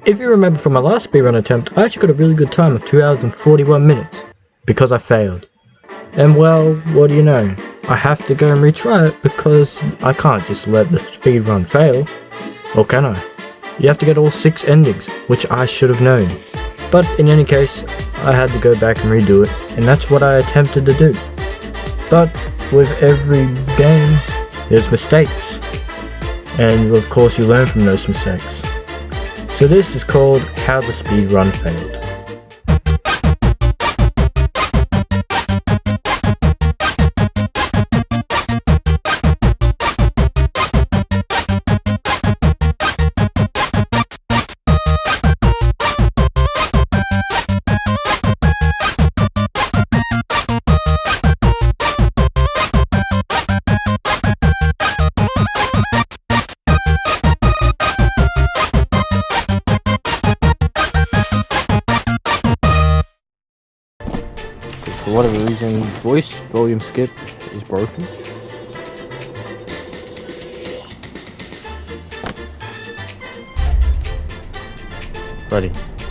If you remember from my last speedrun attempt, I actually got a really good time of 2 hours and 41 minutes, because I failed. And well, what do you know, I have to go and retry it because I can't just let the speedrun fail, or can I? You have to get all 6 endings, which I should have known. But in any case, I had to go back and redo it, and that's what I attempted to do. But with every game, there's mistakes, and of course you learn from those mistakes. So this is called How the Speedrun Failed. For whatever reason, voice volume skip is broken. Freddy,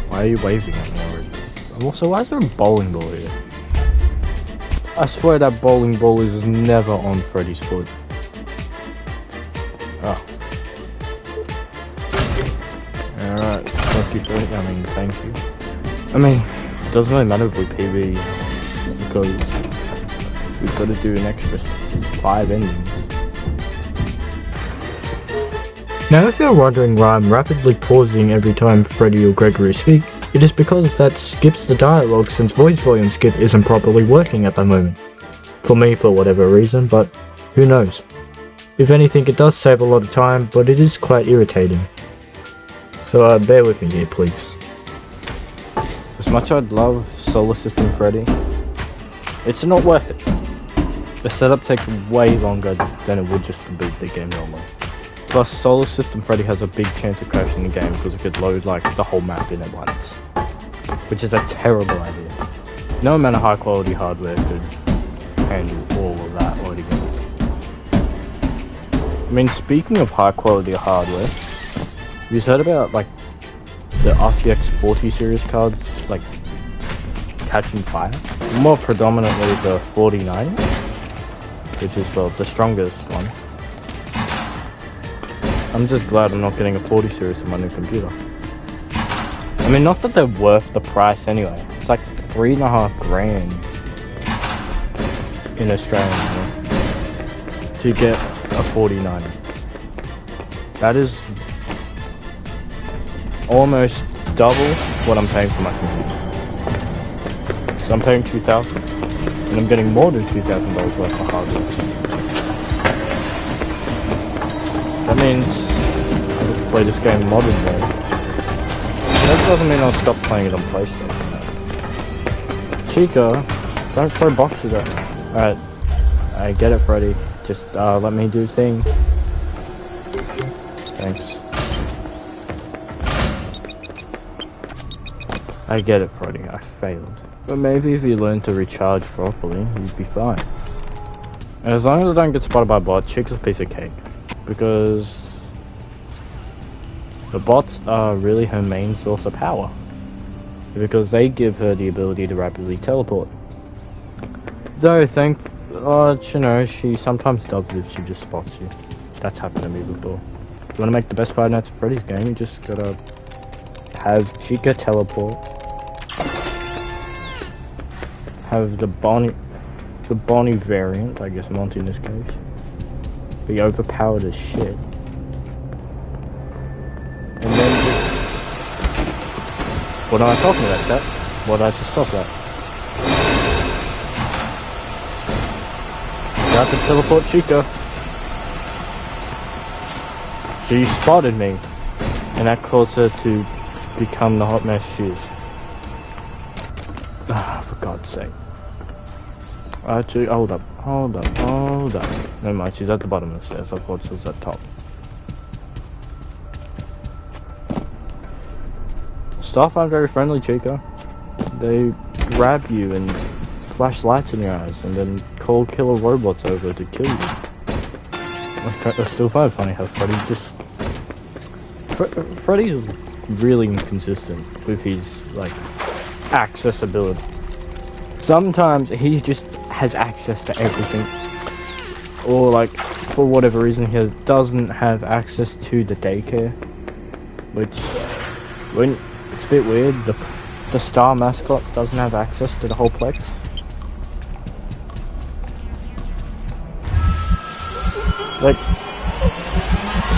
why are you waving at me already? And also, why is there a bowling ball here? I swear that bowling ball is never on Freddy's foot. Oh. Alright, thank you for it. Thank you. It doesn't really matter if we PB, because we've got to do an extra 5 endings. Now if you're wondering why I'm rapidly pausing every time Freddy or Gregory speak, it is because that skips the dialogue since voice volume skip isn't properly working at the moment. For me, for whatever reason, but who knows. If anything, it does save a lot of time, but it is quite irritating. So bear with me here, please. As much as I'd love Solar System Freddy, it's not worth it. The setup takes way longer than it would just to beat the game normally. Plus, Solar System Freddy has a big chance of crashing the game because it could load like the whole map in at once. Which is a terrible idea. No amount of high quality hardware could handle all of that altogether. Speaking of high quality hardware, have you heard about like the RTX 40 series cards catching fire? More predominantly the 4090, which is the strongest one. I'm just glad I'm not getting a 40 series in my new computer. Not that they're worth the price anyway. It's like $3.5 grand in Australian money to get a 4090. That is almost double what I'm paying for my computer. So I'm paying $2,000, and I'm getting more than $2,000 worth of hardware. That means I can play this game modern day. That doesn't mean I'll stop playing it on PlayStation. Chica, don't throw boxes at me. Alright, I get it, Freddy. Just let me do things. Thanks. I get it, Freddy. I failed. But maybe if you learn to recharge properly, you'd be fine. And as long as I don't get spotted by bots, Chica's a piece of cake. Because the bots are really her main source of power. Because they give her the ability to rapidly teleport. Though, she sometimes does it if she just spots you. That's happened to me before. If you want to make the best Five Nights at Freddy's game, you just gotta have Chica teleport. Have the Bonnie variant, I guess Monty in this case, be overpowered as shit. And then what am I talking about, chat? What did I just talk about? Got to teleport Chica. She spotted me, and that caused her to become the hot mess she is. For God's sake. Actually, hold up. Never mind, she's at the bottom of the stairs. I thought she was at the top. Staff aren't very friendly, Chica. They grab you and flash lights in your eyes, and then call killer robots over to kill you. I still find it funny how Freddy just... Freddy's really inconsistent with his, like, accessibility. Sometimes he just has access to everything. Or, like, for whatever reason, he doesn't have access to the daycare. Which, it's a bit weird. The star mascot doesn't have access to the whole place. Like,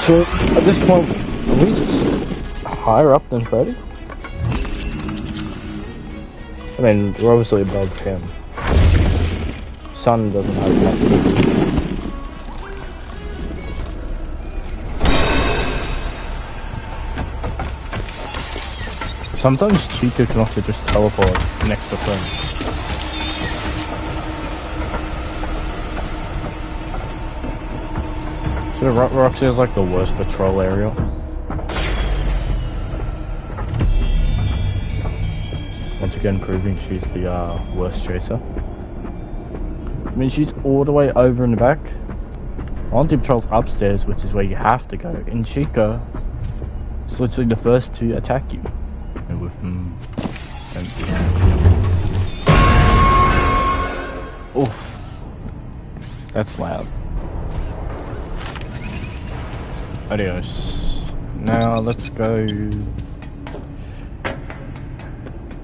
so at this point, are we just higher up than Freddy? I mean, we're obviously above him. Sun doesn't have enough. Sometimes Chica can also just teleport next to friends. So Roxy is like the worst patrol area. Once again proving she's the worst chaser. I mean, she's all the way over in the back. Auntie patrol's upstairs, which is where you have to go. And Chica is literally the first to attack you. With oof. That's loud. Adios. Now let's go.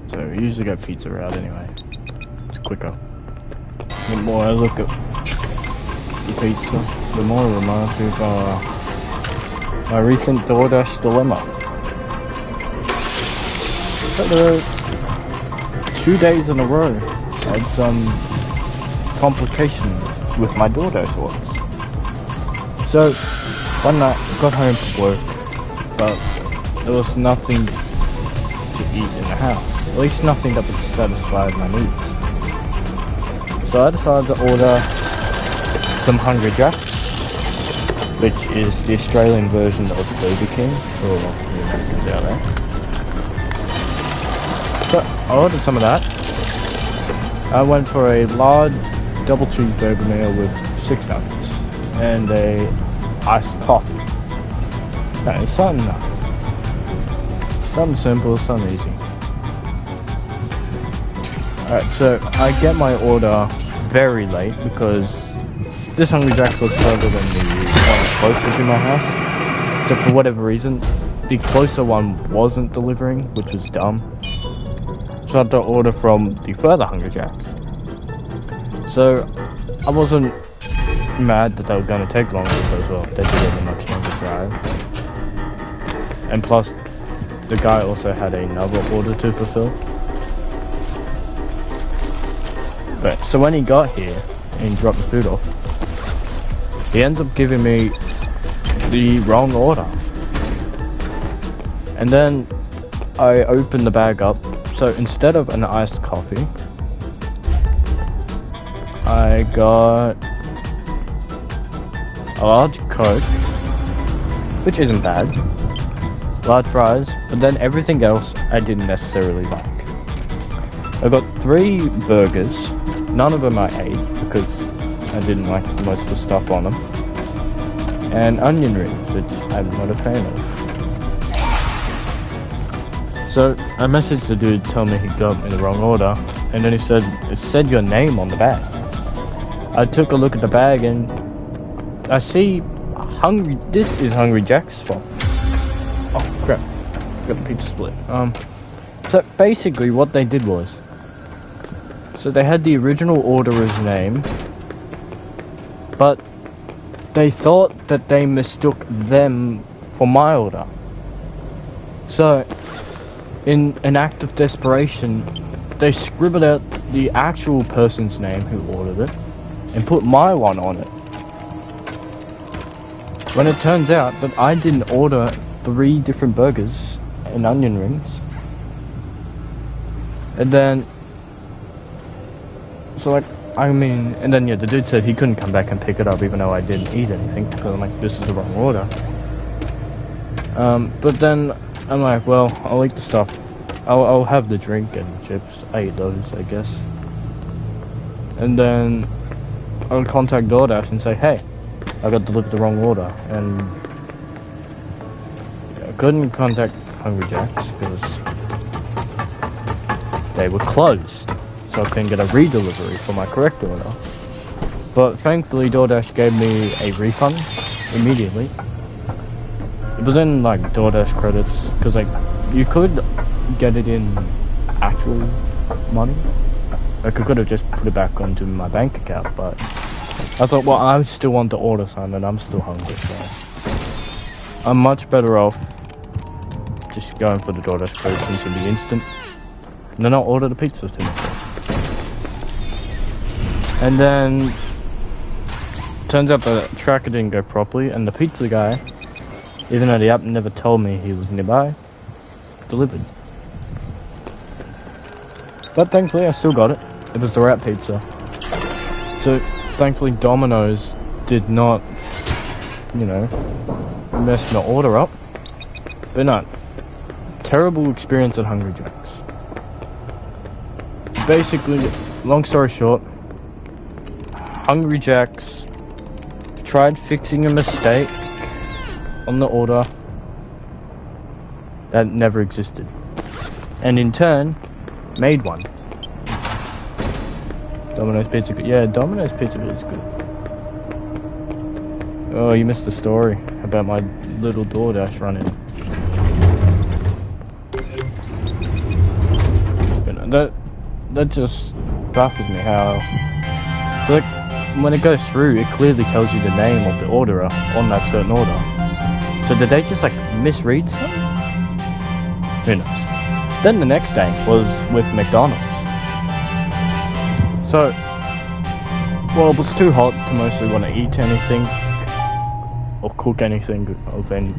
So we usually go pizza route anyway. It's quicker. The more I look at the pizza, the more it reminds me of my recent DoorDash dilemma. But 2 days in a row, I had some complications with my DoorDash orders. So one night, I got home from work, but there was nothing to eat in the house. At least nothing that would satisfy my needs. So I decided to order some Hungry Jacks, which is the Australian version of Burger King, for the Americans out there. So I ordered some of that. I went for a large double cheeseburger meal with 6 nuggets and a iced coffee. Now, it's something nice. Something simple, something easy. Alright, so I get my order very late because this Hungry Jack's was further than the one closer to my house. So for whatever reason, the closer one wasn't delivering, which was dumb. So I had to order from the further Hungry Jacks. So I wasn't mad that they were going to take longer because, well, they did have a much longer drive. And plus, the guy also had another order to fulfill. But so when he got here and dropped the food off, he ends up giving me the wrong order. And then I opened the bag up. So instead of an iced coffee, I got a large Coke, which isn't bad, large fries, but then everything else I didn't necessarily like. I got 3 burgers, none of them I ate because I didn't like most of the stuff on them, and onion rings, which I'm not a fan of. So I messaged the dude telling me he got me the wrong order, and then he said, it said your name on the bag. I took a look at the bag and I see this is Hungry Jack's fault. Oh crap, forgot the pizza split. So basically what they did was, so they had the original orderer's name, but they thought that they mistook them for my order. So in an act of desperation, they scribbled out the actual person's name who ordered it and put my one on it. When it turns out that I didn't order 3 different burgers and onion rings. And then, so like, I mean, and then yeah, the dude said he couldn't come back and pick it up even though I didn't eat anything because I'm like, this is the wrong order. But then I'm like, well, I'll eat the stuff. I'll have the drink and chips. I ate those, I guess. And then I'll contact DoorDash and say, hey, I got delivered the wrong order. And I couldn't contact Hungry Jack's because they were closed, so I couldn't get a redelivery for my correct order. But thankfully DoorDash gave me a refund immediately. It was in like DoorDash credits, because like you could get it in actual money. Like I could have just put it back onto my bank account, but I thought, well, I still want to order some and I'm still hungry, so I'm much better off just going for the DoorDash credits into the instant, and then I'll order the pizza to myself. And then turns out the tracker didn't go properly, and the pizza guy, even though the app never told me he was nearby, delivered. But thankfully I still got it. It was the rat pizza. So thankfully Domino's did not, you know, mess my order up. But no, terrible experience at Hungry Jack's. Basically, long story short, Hungry Jack's tried fixing a mistake on the order that never existed, and in turn made one. Domino's pizza good. Yeah, Domino's pizza is good. Oh, you missed the story about my little DoorDash run-in. That just baffles me how, like, when it goes through, it clearly tells you the name of the orderer on that certain order. So did they just like misread something? Who knows? Then the next day was with McDonald's. So, well, it was too hot to mostly want to eat anything or cook anything of any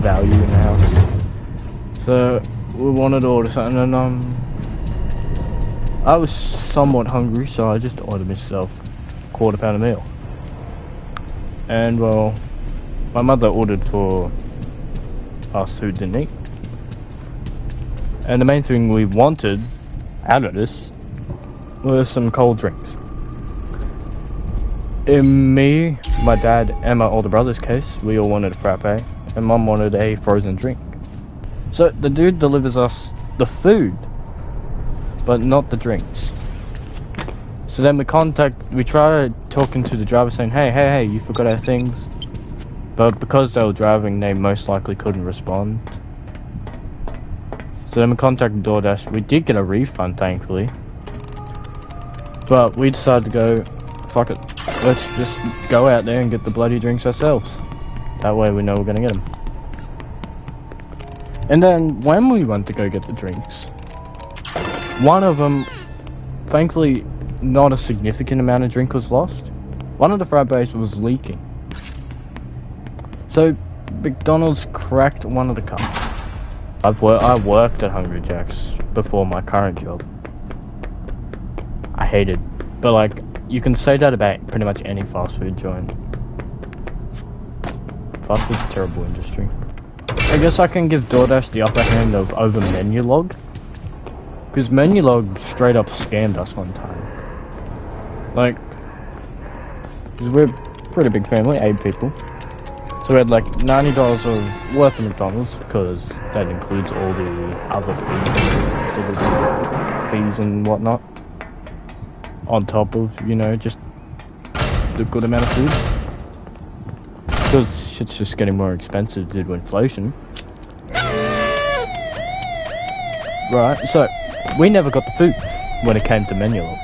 value in the house. So we wanted to order something, and I was somewhat hungry, so I just ordered myself a £1/4 meal. And well, my mother ordered for us who didn't eat. And the main thing we wanted out of this was some cold drinks. In me, my dad, and my older brother's case, we all wanted a frappe, and Mum wanted a frozen drink. So the dude delivers us the food, but not the drinks. So then we tried talking to the driver saying, hey, you forgot our things. But because they were driving, they most likely couldn't respond. So then we contacted DoorDash. We did get a refund, thankfully. But we decided to go, fuck it, let's just go out there and get the bloody drinks ourselves. That way we know we're gonna get them. And then when we went to go get the drinks, one of them, thankfully not a significant amount of drink was lost. One of the frappes was leaking. So McDonald's cracked one of the cups. I worked at Hungry Jack's before my current job. I hated, but like, you can say that about pretty much any fast food joint. Fast food's a terrible industry. I guess I can give DoorDash the upper hand over Menulog, because Menulog straight up scammed us one time. Like, cause we're a pretty big family, 8 people. So we had like $90 of worth of McDonald's, because that includes all the other fees and whatnot, on top of, you know, just the good amount of food. Because shit's just getting more expensive due to inflation. Right, so we never got the food when it came to Menulog.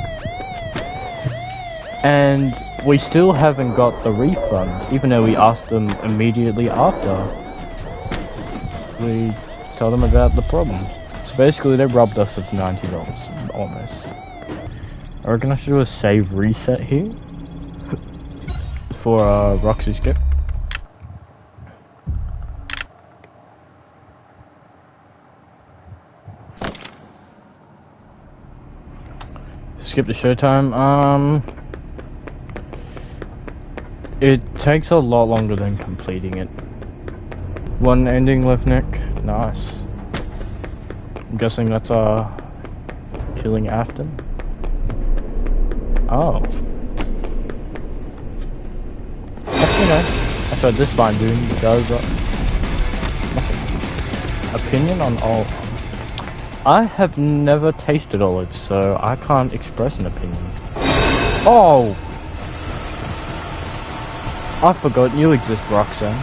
And we still haven't got the refund, even though we asked them immediately after we told them about the problem. So basically they robbed us of $90, almost. I reckon I should do a save reset here for Roxy skip. Skip the showtime. It takes a lot longer than completing it. One ending left, Nick. Nice. I'm guessing that's killing Afton. Oh. Actually no. I tried this bind doing does nothing. Opinion on all. I have never tasted olives, so I can't express an opinion. Oh! I forgot you exist, Roxanne.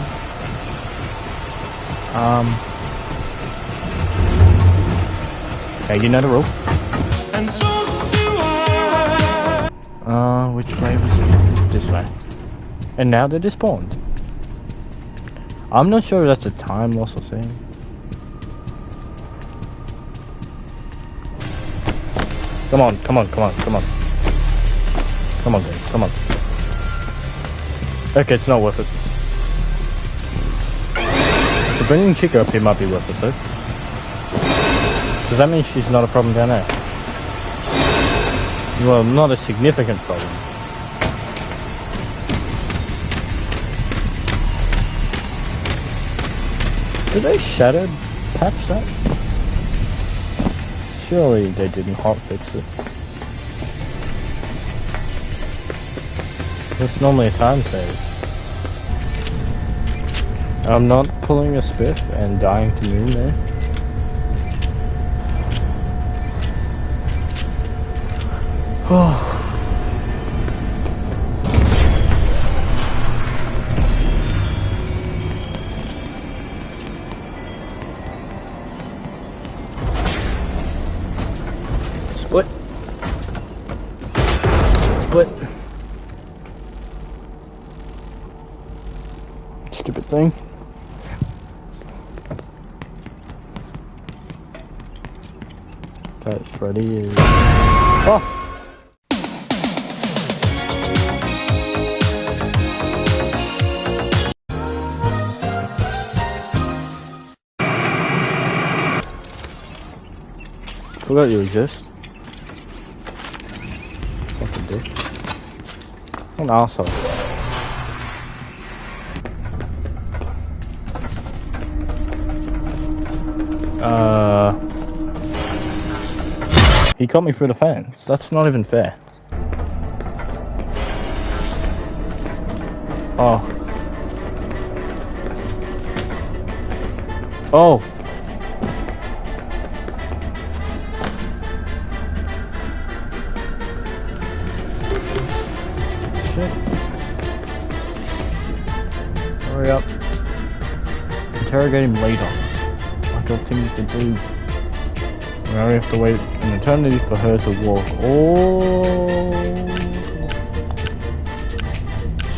Okay, you know the rule. And so do I. Which way was it? This way. And now they're despawned. I'm not sure if that's a time loss or something. Come on, come on, come on, come on. Come on, guys, come on. Okay, it's not worth it. So bringing Chica up here might be worth it, though. Does that mean she's not a problem down there? Well, not a significant problem. Did they shadow patch that? Surely they didn't hotfix it. It's normally a time save. I'm not pulling a spiff and dying to moon there. Oh. Split. Split. Stupid thing. That Freddy is... Oh! Forgot you exist. Fucking dick. What an arsehole. He caught me through the fence. That's not even fair. Oh. Oh. Shit. Hurry up. Interrogate him later. I've got things to do. Now we have to wait an eternity for her to walk. Oh,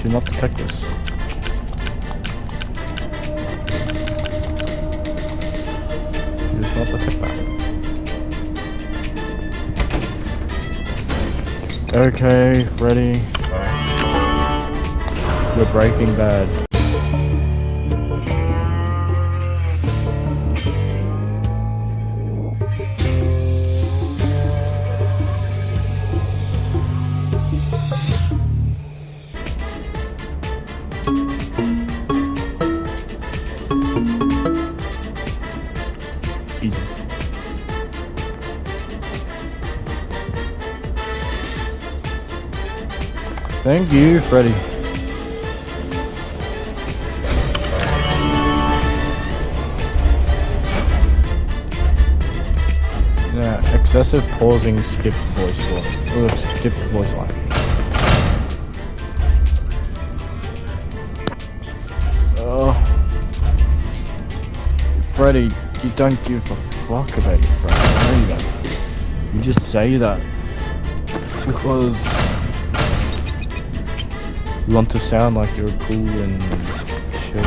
should not detect this. She does not detect that. Okay, Freddy. We're Breaking Bad. Easy. Thank you, Freddy. Yeah, excessive pausing skips voice line. Skips voice line. Freddy, you don't give a fuck about your friends. I know you don't. You just say that because you want to sound like you're a cool and chill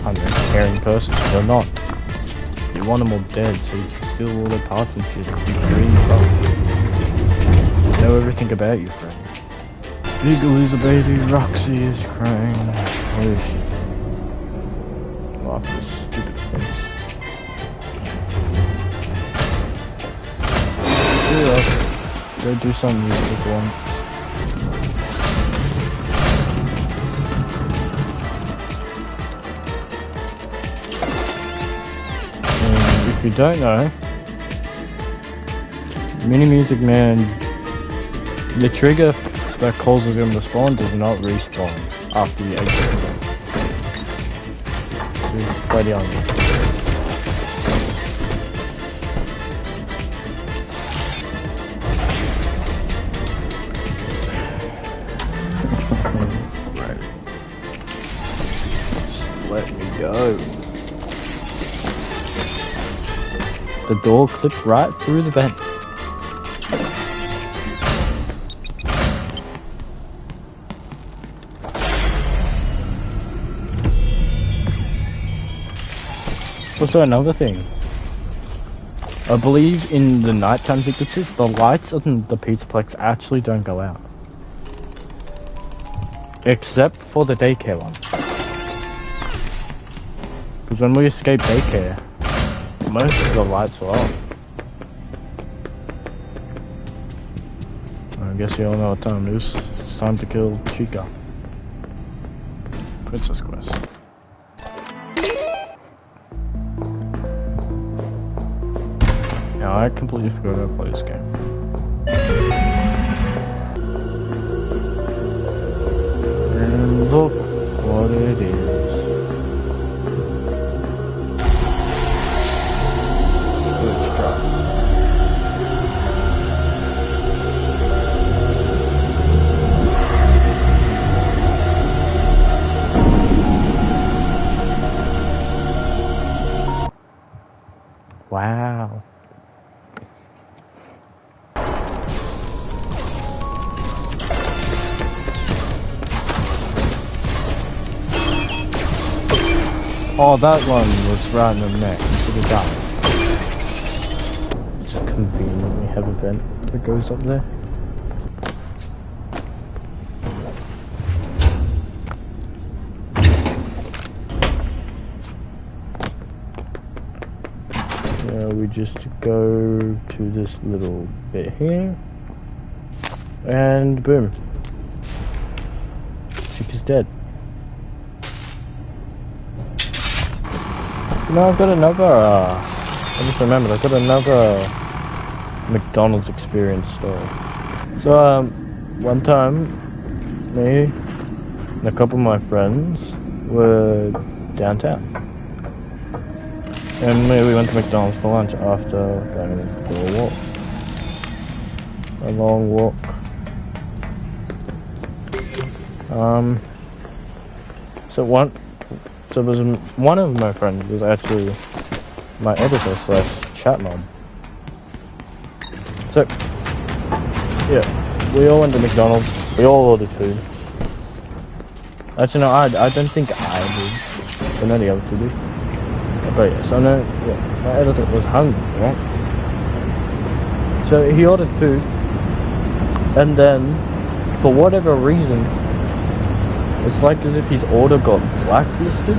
and caring person. You're not. You want them all dead so you can steal all their parts and shit and be green fuck. Know everything about you, friend. Big loser baby, Roxy is crying. Where is she? Laugh at this stupid face. Go do something useful one. And if you don't know, Mini Music Man, the trigger that causes him to spawn does not respawn after you exit the game. Freddy on you. go. The door clips right through the vent. Also another thing. I believe in the nighttime sequences, the lights on the Pizzaplex actually don't go out. Except for the daycare one. Because when we escape daycare, most of the lights are off. I guess you all know what time it is. It's time to kill Chica. Princess Quest. Now I completely forgot how to play this game. And look what it is. Let's try. Wow. Oh, that one was right in the neck. You should have died. It's convenient we have a vent that goes up there. Yeah, we just go to this little bit here. And boom. Chica's dead. No, I've got another, I just remembered, I've got another McDonald's experience story. So, one time, me and a couple of my friends were downtown. And we went to McDonald's for lunch after going for a walk. A long walk. So it was one of my friends was actually my editor / chat mob. So yeah, we all went to McDonald's. We all ordered food. Actually, no, I don't think I did. But none of the other two did. But yeah, so no, yeah, my editor was hungry, right? So he ordered food, and then for whatever reason, it's like as if his order got blacklisted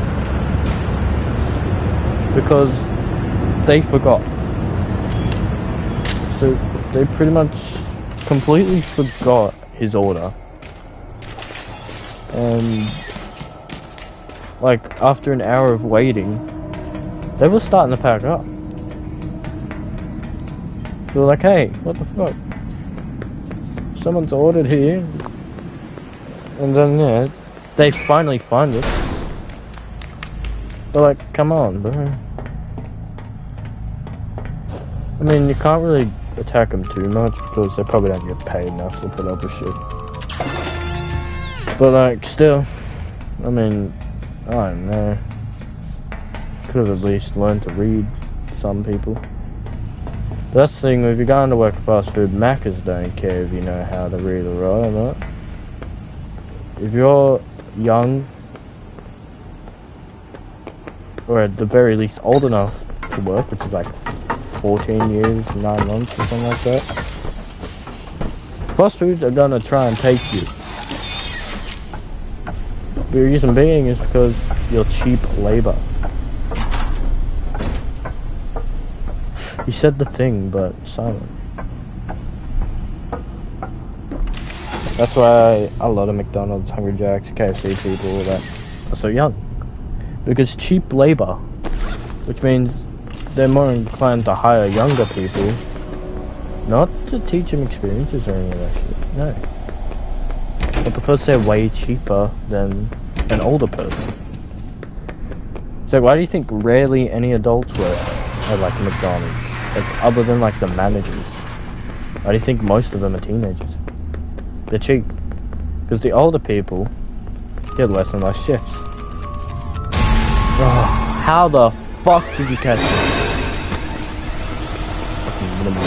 because they forgot. So they pretty much completely forgot his order. And like after an hour of waiting, they were starting to pack up. They were like, hey, what the fuck? Someone's ordered here. And then yeah, they finally find it. They're like, come on, bro. I mean, you can't really attack them too much because they probably don't get paid enough to put up with shit. But like, still, I mean, I don't know. Could have at least learned to read, some people. But that's the thing, if you're going to work fast food, Maccas don't care if you know how to read or write or not. If you're young, or at the very least old enough to work, which is like 14 years, 9 months or something like that, fast foods are gonna try and take you. The reason being is because you're cheap labor. He said the thing, but silent. That's why a lot of McDonald's, Hungry Jack's, KFC people, all that, are so young. Because cheap labor, which means they're more inclined to hire younger people, not to teach them experiences or any of that shit, no. But because they're way cheaper than an older person. So why do you think rarely any adults work at like McDonald's? Like, other than like the managers. Why do you think most of them are teenagers? They're cheap. Because the older people get less and less shifts. Oh, how the fuck did you catch me? Fucking minimal.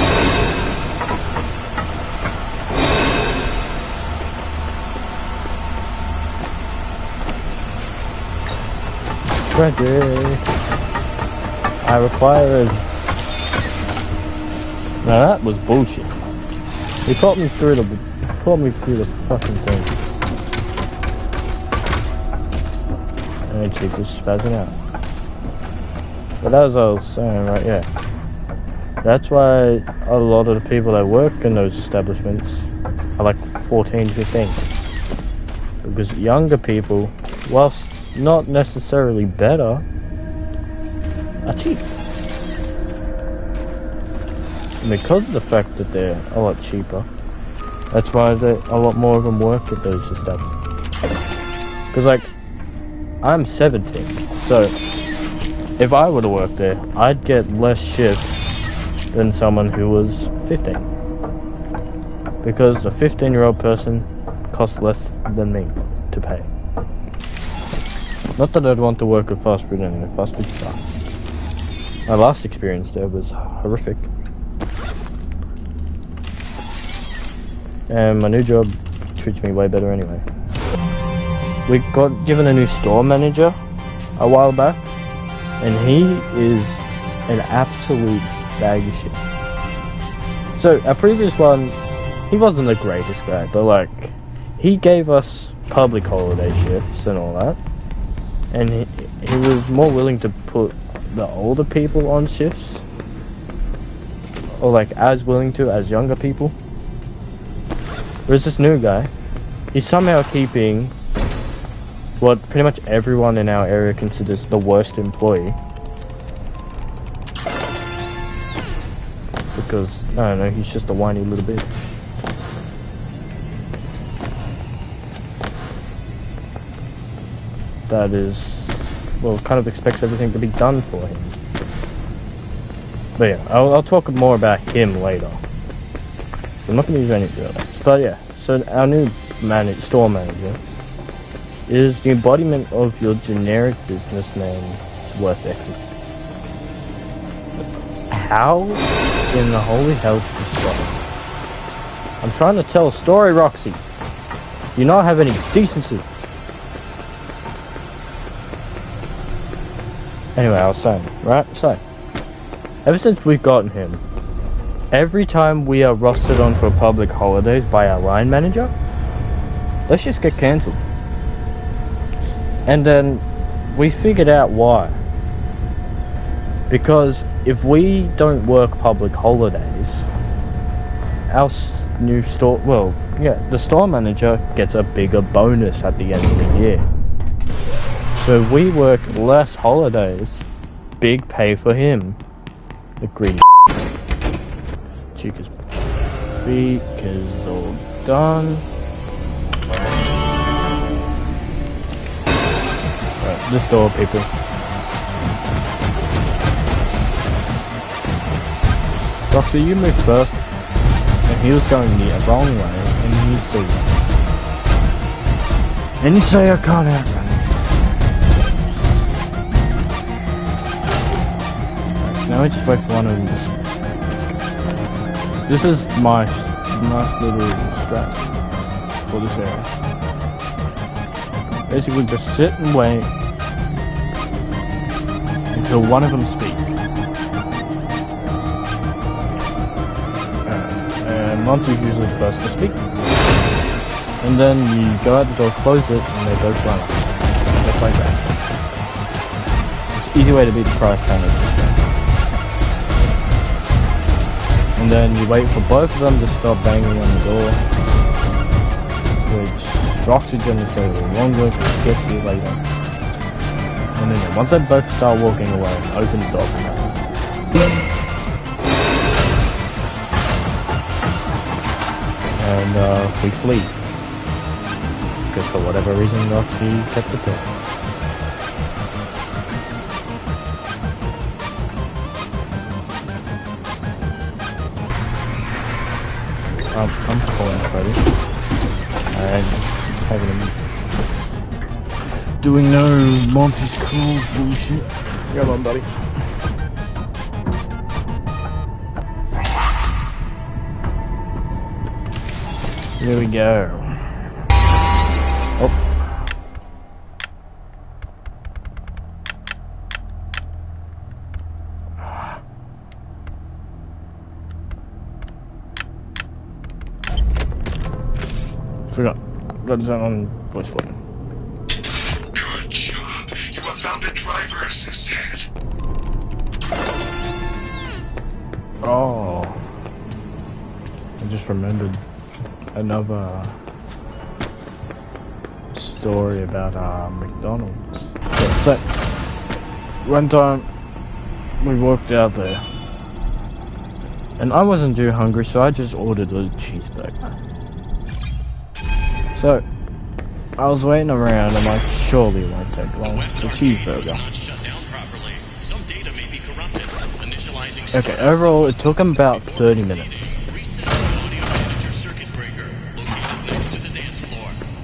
Ready. I require a... Now that was bullshit. He caught me through the fucking thing. And she was spazzing out. But as I was saying, right, yeah. That's why a lot of the people that work in those establishments are like 14, 15. Because younger people, whilst not necessarily better, are cheap. And because of the fact that they're a lot cheaper, that's why a lot more of them work at those establishments. Because like, I'm 17, so if I were to work there, I'd get less shifts than someone who was 15. Because a 15-year-old person costs less than me to pay. Not that I'd want to work at fast food anyway, fast food sucks. My last experience there was horrific. And my new job treats me way better anyway. We got given a new store manager a while back, and he is an absolute bag of shit. So, our previous one, he wasn't the greatest guy, but like, he gave us public holiday shifts and all that, and he was more willing to put the older people on shifts, or like as willing to as younger people. Whereas this new guy, he's somehow keeping what pretty much everyone in our area considers the worst employee. Because, I don't know, he's just a whiny little bitch. That is, well, kind of expects everything to be done for him. But yeah, I'll talk more about him later. I'm not going to use any real names. But yeah, so our new store manager is the embodiment of your generic businessman's work ethic. How in the holy hell did this start? I'm trying to tell a story, Roxy. You not have any decency. Anyway, I was saying, right? So, ever since we've gotten him, every time we are rostered on for public holidays by our line manager, let's just get cancelled. And then we figured out why. Because if we don't work public holidays, our new store, well, yeah, the store manager gets a bigger bonus at the end of the year. So if we work less holidays, big pay for him. The greedy Chica's speakers all done. Right, this door, people. Roxy, you moved first, and he was going the wrong way, and you still. And you say I can't outrun. Now we just wait for one of them to speak. This is my nice little strat for this area. Basically just sit and wait until one of them speaks. And Monty's usually the first to speak. And then you go out the door, close it, and they both run up. Just like that. It's an easy way to beat the price counters. And then you wait for both of them to stop banging on the door, which oxygen is going to be longer, gets you later. And then once they both start walking away, open the door. And we flee. Because for whatever reason, Roxy kept the door. I'm pulling Freddy. I'm having him. doing no Monty's cool bullshit. Come on, buddy. Here we go. Oh. Forgot. Got to turn on voice volume. Good job. You have found a driver assistant. Oh. I just remembered another story about McDonald's. Yeah, so, one time we walked out there and I wasn't too hungry, so I just ordered a cheeseburger. So I was waiting around, I'm like, surely it won't take long. It's a cheeseburger. Okay, overall it took them about 30 minutes.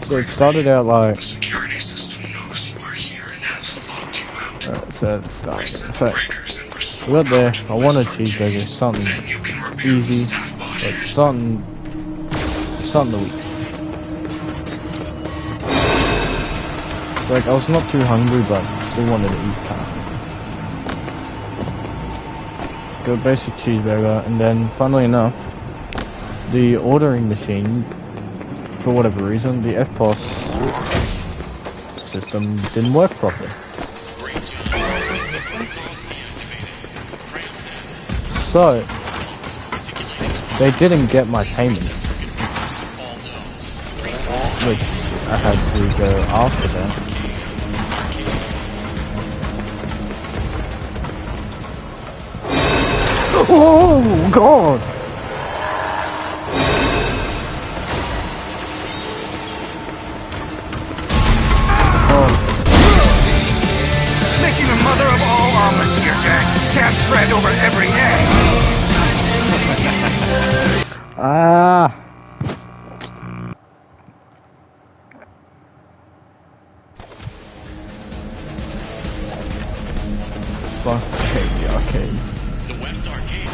So it started out like... The security system knows you are here and has locked you out. Alright, so it started. Reset So breakers and restore we got there, I power to wanted West cheeseburger, something Then you can repair the easy, staff body. like something to eat. Like, I was not too hungry, but still wanted to eat kind of. Got a basic cheeseburger, and then, funnily enough, the ordering machine, for whatever reason, the FPOS system didn't work properly. So, they didn't get my payment, which I had to go after them. Oh God! Making the mother of all omelets here, Jack. Can't spread over every egg. Ah! Fuck the arcade. The West Arcade.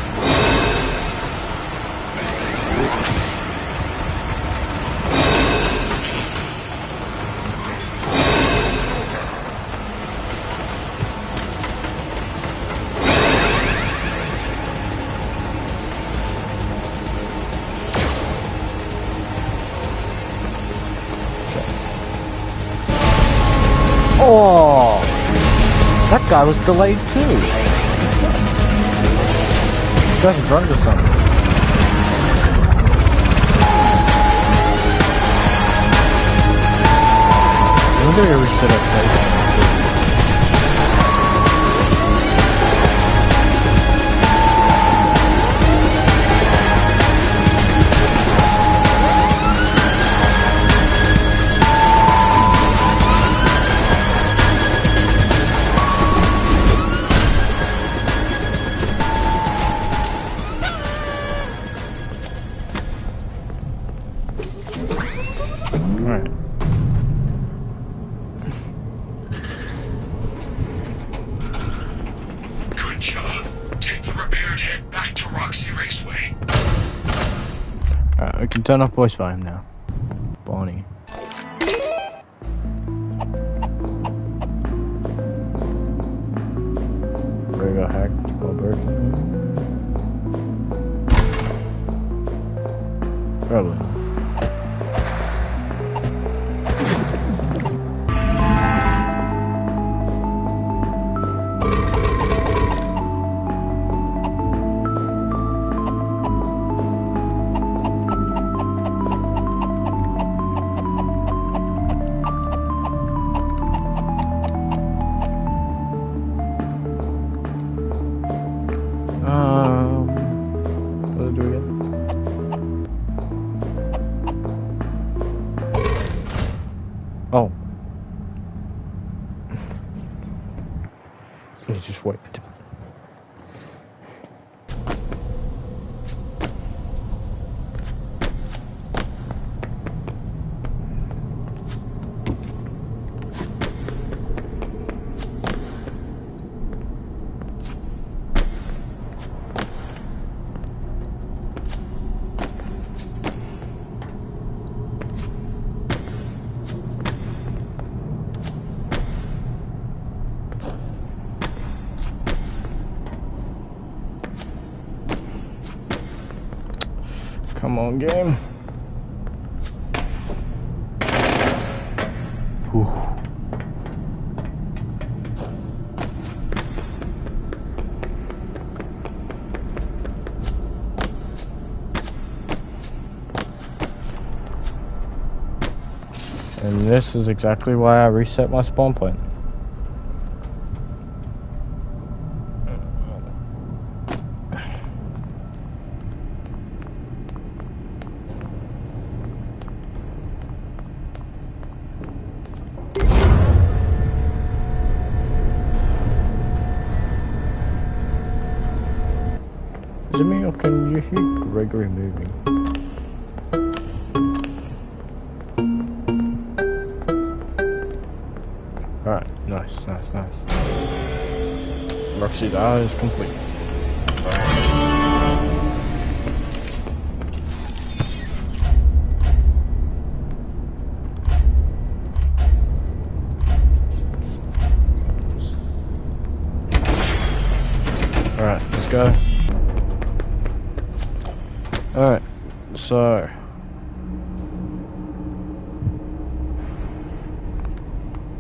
Oh! That guy was delayed too. You guys are drunk or something. I wonder if we should have played that. Alright. Good job. Take the repaired head back to Roxy Raceway. Alright, we can turn off voice volume now. Bonnie. Where got hacked while broken? Probably. What do we get? Come on, game. Whew. And this is exactly why I reset my spawn point. Is it me or can you hear Gregory moving? Alright, nice. Roxy Dar is complete. Alright, let's go. Alright, so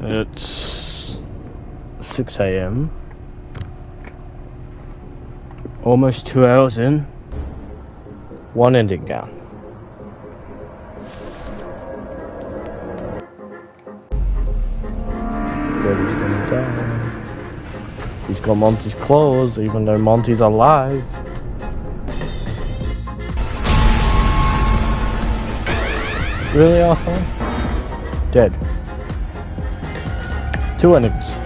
it's 6 AM, almost 2 hours in, one ending down. Freddy's going down. He's got Monty's claws, even though Monty's alive. Really, asshole? Dead. 2 endings.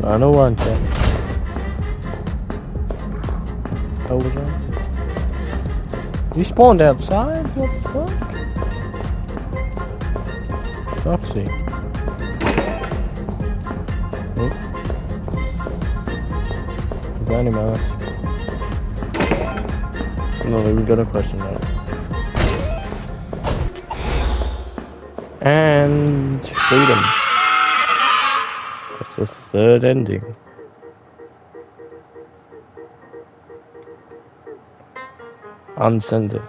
I know one thing. How was that? You spawned outside? What the fuck? Foxy. Oh. Granny mouse. No, we got a question now. And freedom. That's the 3rd ending. Unsend it.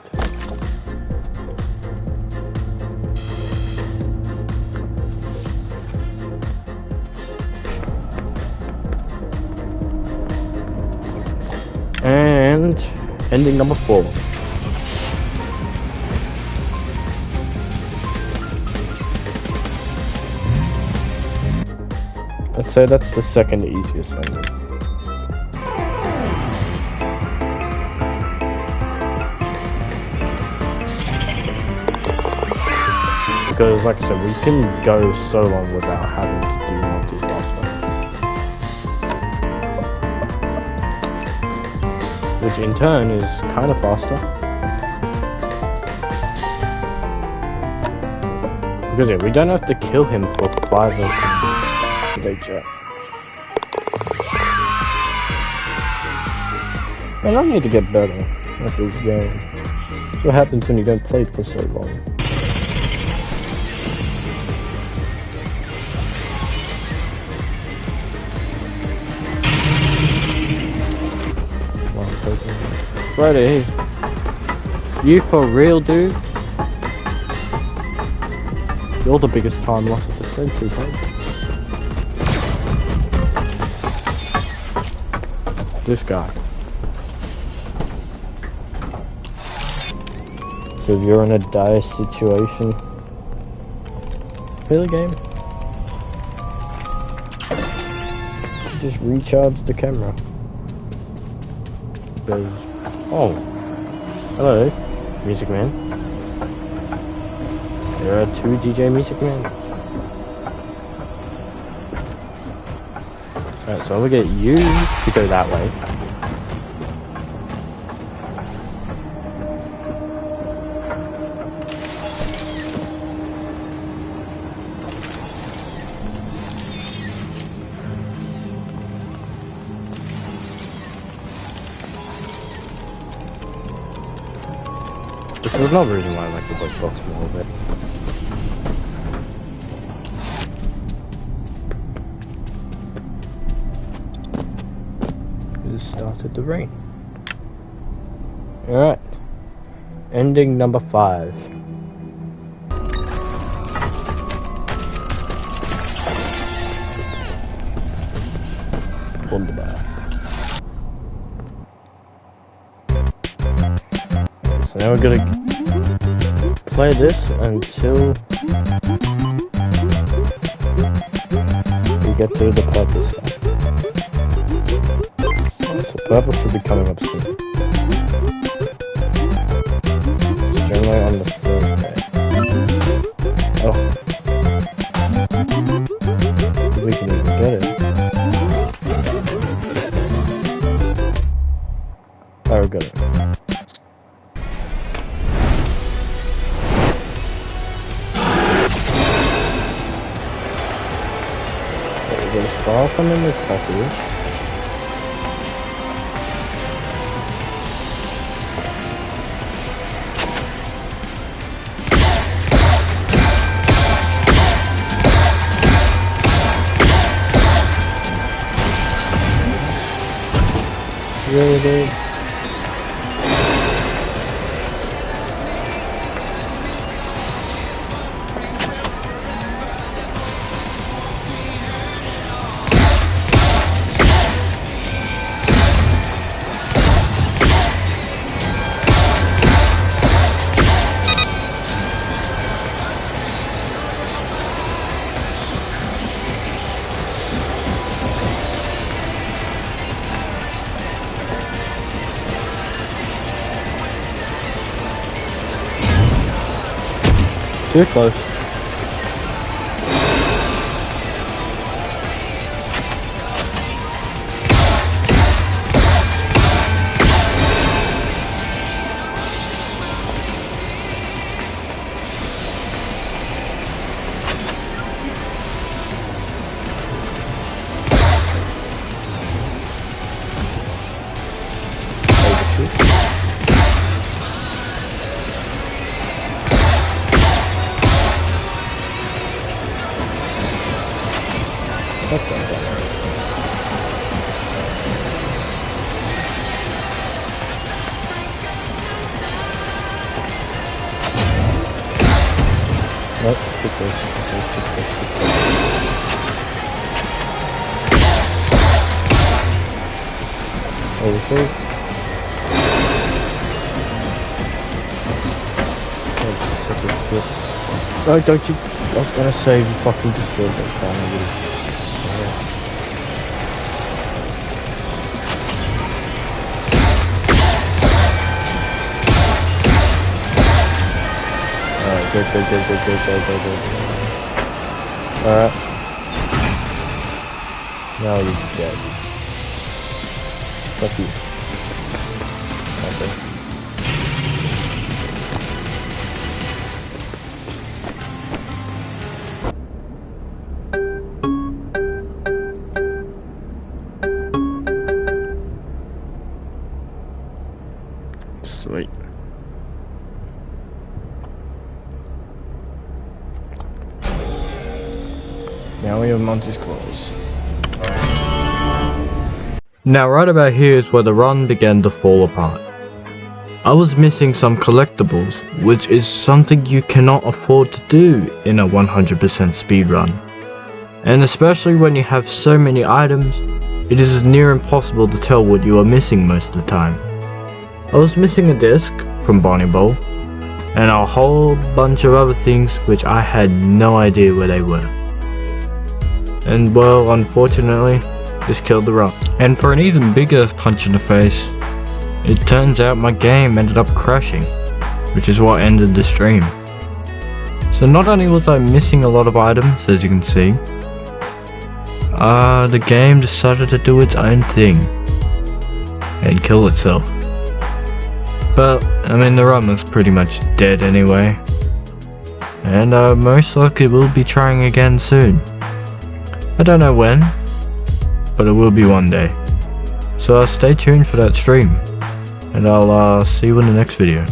And ending number 4. Let's say that's the 2nd easiest ending. Because like I said, we can go so long without having to do Monty's last one. Which in turn is kind of faster. Because yeah, we don't have to kill him for 5 of nature. And I need to get better at this game. That's what happens when you don't play it for so long. Freddy, you for real, dude? You're the biggest time loss of the century, mate. This guy. So if you're in a dire situation, play the game. Just recharge the camera. Because, oh, hello, Music Man. There are 2 DJ Music Men. Alright, so I'm gonna get you to go that way. This is another reason why I like the black box more, but has started to rain. Alright. Ending number 5. Wunderbar. So now we're gonna play this until we get to the purple stuff. So purple should be coming up soon. It's generally on the third day. Oh. We can even get it. Oh, we got it. As far from him as possible. Really, dude? Too close. Nope, good place. Overshoot. Oh, don't you? I was gonna say you fucking destroyed that car. Go. Alright. Now you're dead. Fuck you. Okay. Sweet. Now we have Monty's claws. Now right about here is where the run began to fall apart. I was missing some collectibles, which is something you cannot afford to do in a 100% speedrun. And especially when you have so many items, it is near impossible to tell what you are missing most of the time. I was missing a disc from Bonnie Bowl, and a whole bunch of other things which I had no idea where they were. And well, unfortunately, this killed the run. And for an even bigger punch in the face, it turns out my game ended up crashing, which is what ended the stream. So not only was I missing a lot of items, as you can see, the game decided to do its own thing and kill itself. But I mean, the run was pretty much dead anyway, and most likely will be trying again soon. I don't know when, but it will be one day. So stay tuned for that stream, and I'll see you in the next video.